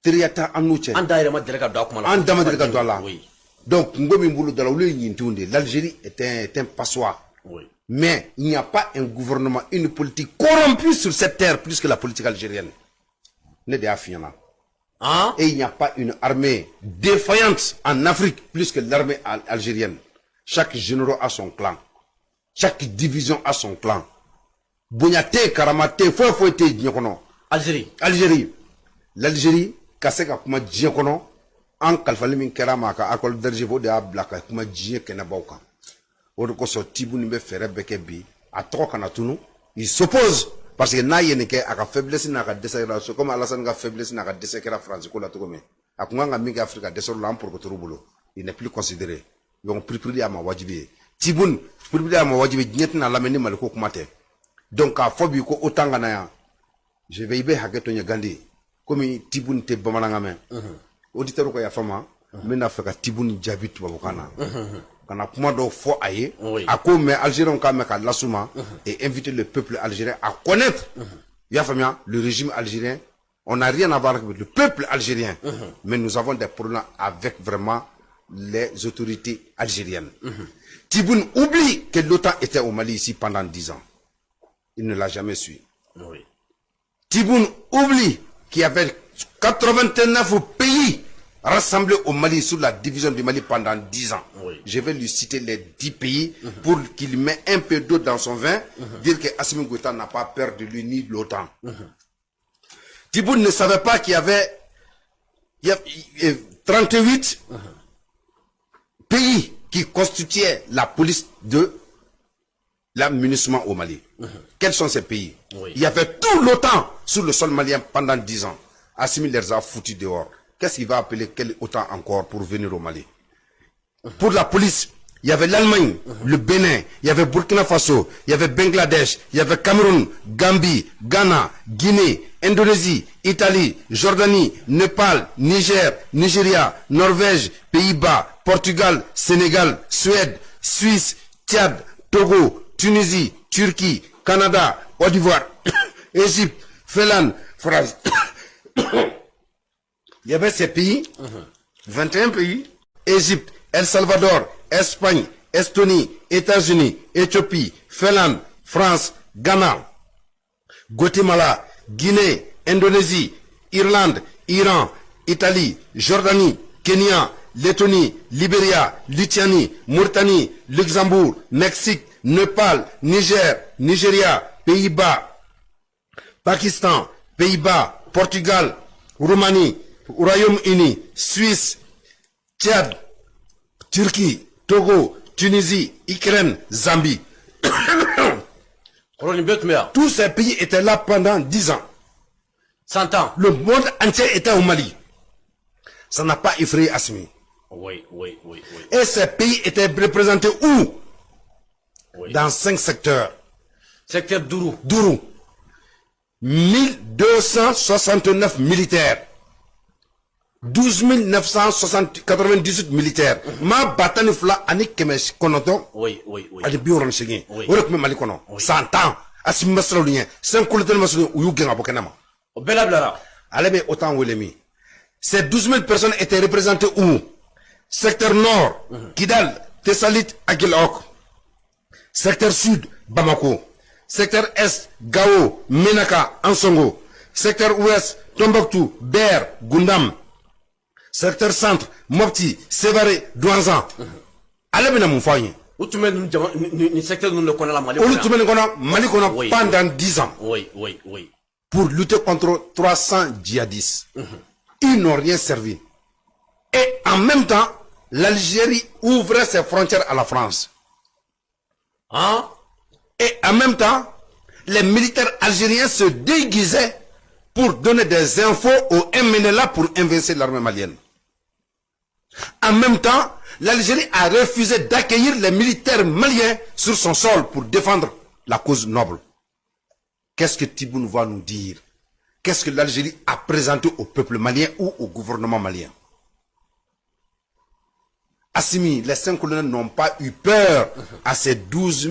Triata Anouche. En Damadrega. Oui. Donc, l'Algérie est un passoire. Oui. Mais il n'y a pas un gouvernement, une politique corrompue sur cette terre plus que la politique algérienne. Hein? Et il n'y a pas une armée défaillante en Afrique plus que l'armée algérienne. Chaque général a son clan. Chaque division a son clan. Bognate, Karamate, Fouete, Djekono. Algérie. Algérie. L'Algérie, Kaseka Kuma Djekono, en Kalfalimin Keramaka, Akol Derjevo de Ablaka, Kuma Dje Kenabauka. Odoko so Tibouni be Ferre Bekebi, à Trokanatunu, il s'oppose. Parce que na yeneke aka faiblesse na ka déséquilibre comme Alassane ka faiblesse na ka déséquilibre France ko la to me akunga minga Afrique déséquilibre là pour que tout boulot il n'est plus considéré donc pripri ama wajibi Tiboun pripri ama wajibi nyet na lameni maliko kumate donc a fobi ko otanga na ya je vais ibe haketo nya gandi comme Tiboun te bamalanga me auditeur ko ya fama mena feka Tiboun jabitu babukana quand on a do fo aye à quoi mais Algérien quand même l'assuma et inviter le peuple algérien à connaître le régime algérien. On n'a rien à voir avec le peuple algérien, mais nous avons des problèmes avec vraiment les autorités algériennes. Tiboun oublie que l'OTAN était au Mali ici pendant 10 ans. Il ne l'a jamais su. Oui. Tiboun oublie qu'il y avait 89 pays rassemblés au Mali sous la division du Mali pendant 10 ans. Oui. Je vais lui citer les 10 pays pour qu'il mette un peu d'eau dans son vin, dire que Assimi Goïta n'a pas peur de lui ni de l'OTAN. Tiboun ne savait pas qu'il y avait 38 pays qui constituaient la police de l'amunissement au Mali. Quels sont ces pays? Oui. Il y avait tout l'OTAN sur le sol malien pendant 10 ans. Assimi les a foutus dehors. Qu'est-ce qu'il va appeler quel OTAN encore pour venir au Mali? Pour la police, il y avait l'Allemagne, le Bénin, il y avait Burkina Faso, il y avait Bangladesh, il y avait Cameroun, Gambie, Ghana, Guinée, Indonésie, Italie, Jordanie, Népal, Niger, Nigeria, Norvège, Pays-Bas, Portugal, Sénégal, Suède, Suisse, Tchad, Togo, Tunisie, Turquie, Canada, Côte d'Ivoire, Égypte, Finlande, France. Il y avait ces pays, 21 pays, Égypte, El Salvador, Espagne, Estonie, États-Unis, Éthiopie, Finlande, France, Ghana, Guatemala, Guinée, Indonésie, Irlande, Iran, Italie, Jordanie, Kenya, Lettonie, Libéria, Lituanie, Mauritanie, Luxembourg, Mexique, Népal, Niger, Nigeria, Pays-Bas, Pakistan, Pays-Bas, Portugal, Roumanie, Royaume-Uni, Suisse, Tchad, Turquie, Togo, Tunisie, Ukraine, Zambie. Tous ces pays étaient là pendant 10 ans. 100 ans. Le monde entier était au Mali. Ça n'a pas effrayé Assimi. Oui. Et ces pays étaient représentés où? Oui. Dans 5 secteurs. Secteur Dourou. Dourou. 1269 militaires. 12 998 militaires. Ma batani fla ani kemesh konoton. Oui. Adi bioran shigin. Oui. Orek me malikono. 100 ans. Assimi masrolien. 5 koloten masrolien ou yugenga bokenama. Bela blara. Allez, autant Welemi. Ces 12 000 personnes étaient représentées où? Secteur nord, Kidal, Tessalit, Aguilok. Secteur sud, Bamako. Secteur est, Gao, Menaka, Ansongo. Secteur ouest, Tombouctou, Ber, Gundam. Secteur centre, Mopti, Sévaré, Douanzan. Allez, bien, mon foyer. Où tu mets le secteur nous le connaît la Mali. Où tu mets le Mali pendant 10 ans. Oui. Pour lutter contre 300 djihadistes. Ils n'ont rien servi. Et en même temps, l'Algérie ouvrait ses frontières à la France. Hein? Et en même temps, les militaires algériens se déguisaient pour donner des infos au MNLA pour investir l'armée malienne. En même temps, l'Algérie a refusé d'accueillir les militaires maliens sur son sol pour défendre la cause noble. Qu'est-ce que Tiboun va nous dire? Qu'est-ce que l'Algérie a présenté au peuple malien ou au gouvernement malien? Assimi, les 5 colonels n'ont pas eu peur à ces 12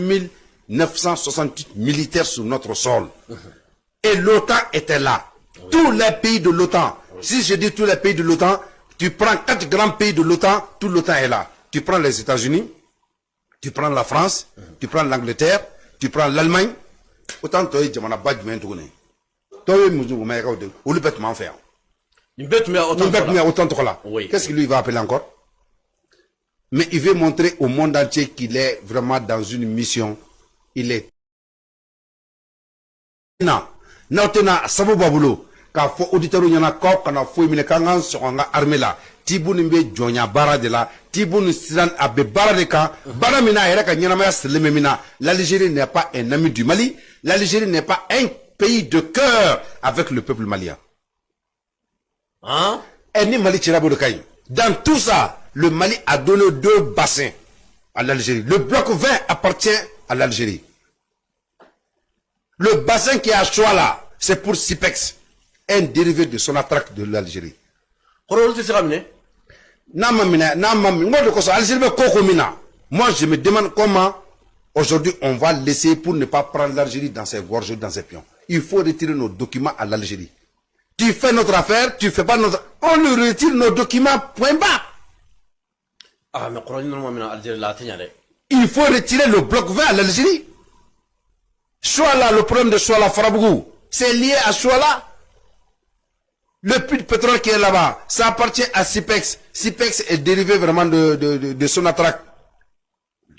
968 militaires sur notre sol. Et l'OTAN était là. Tous les pays de l'OTAN, Si je dis tous les pays de l'OTAN, tu prends 4 grands pays de l'OTAN, tout l'OTAN est là. Tu prends les États-Unis, tu prends la France, tu prends l'Angleterre, tu prends l'Allemagne. Autant toi, tu m'en as pas du même tourné. Toi, ou le bête m'en faire. Une bête mais autant de là. Oui. Qu'est-ce qu'il lui va appeler encore? Mais il veut montrer au monde entier qu'il est vraiment dans une mission. Il est. Non, Sabo Babulo, quand faut auditeur ou y'en a quand on a fouillé mais quand on sur un armée là, Tibounimbe Jonia Bara de là, Tiboun Sidan Abe Bara de Ka, Baramina et Rakanyanamaya Selememina. L'Algérie n'est pas un ami du Mali, l'Algérie n'est pas un pays de cœur avec le peuple malien. Hein? Dans tout ça, le Mali a donné 2 bassins à l'Algérie. Le bloc 20 appartient à l'Algérie. Le bassin qui est à Chouala, c'est pour Sipex, un dérivé de Sonatrach de l'Algérie. Moi, je me demande comment aujourd'hui on va laisser pour ne pas prendre l'Algérie dans ses gorges, dans ses pions. Il faut retirer nos documents à l'Algérie. Tu fais notre affaire, tu fais pas notre... On lui retire nos documents, point bas. Ah, mais il faut retirer le bloc 20 à l'Algérie. Chouala, le problème de Chouala Farabougou, c'est lié à Chouala. Le puits de pétrole qui est là-bas, ça appartient à Sipex. Sipex est dérivé vraiment de Sonatrach.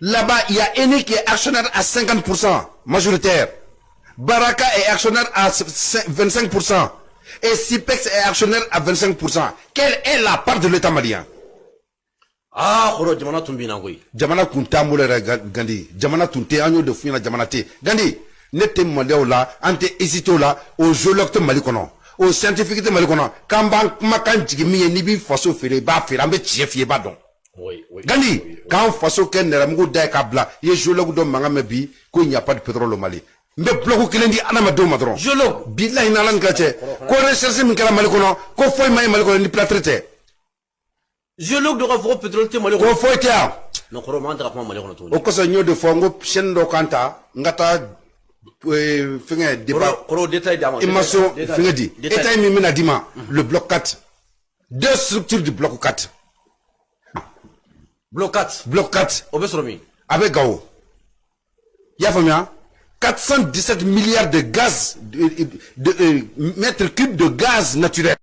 Là-bas, il y a Eni qui est actionnaire à 50%, majoritaire. Baraka est actionnaire à 25%. Et Sipex est actionnaire à 25%. Quelle est la part de l'État malien? Ah, Jamana Tumbinagui. Jamana Kuntamule Gandhi. Jamana Tunte Agno de Fouina Jamanate. Gandhi, n'était modèle là, ante hésito là, au géologue malikono, au scientifique malikono, Kamban Makan Jigimi Nibi Faso Fere, Ba Ferambe Chief Yebadon. Oui, oui. Gandhi, quand Faso Ken Ramugo Daikabla, il y a géologue de Mangamebi, qu'il n'y a pas de pétrole au Mali. Mais bloc qui dit Anamado Madron. Géologue. Bidla Inalan Gache, qu'on recherche Mikala Malikono, qu'on faut y Malikono ni platrete. Géologue de Rafro pétrole Mali. Qu'on faut y faire. Non, comment on Mali. Au Cosanyo de Fongo, Chendo Kanta, Ngata. Finge débat immaso finge di état mimina dima le bloc 4 2 structures du bloc 4 bloc 4 obesromi avec Gao ya famia 417 milliards de gaz de mètres cubes de gaz naturel.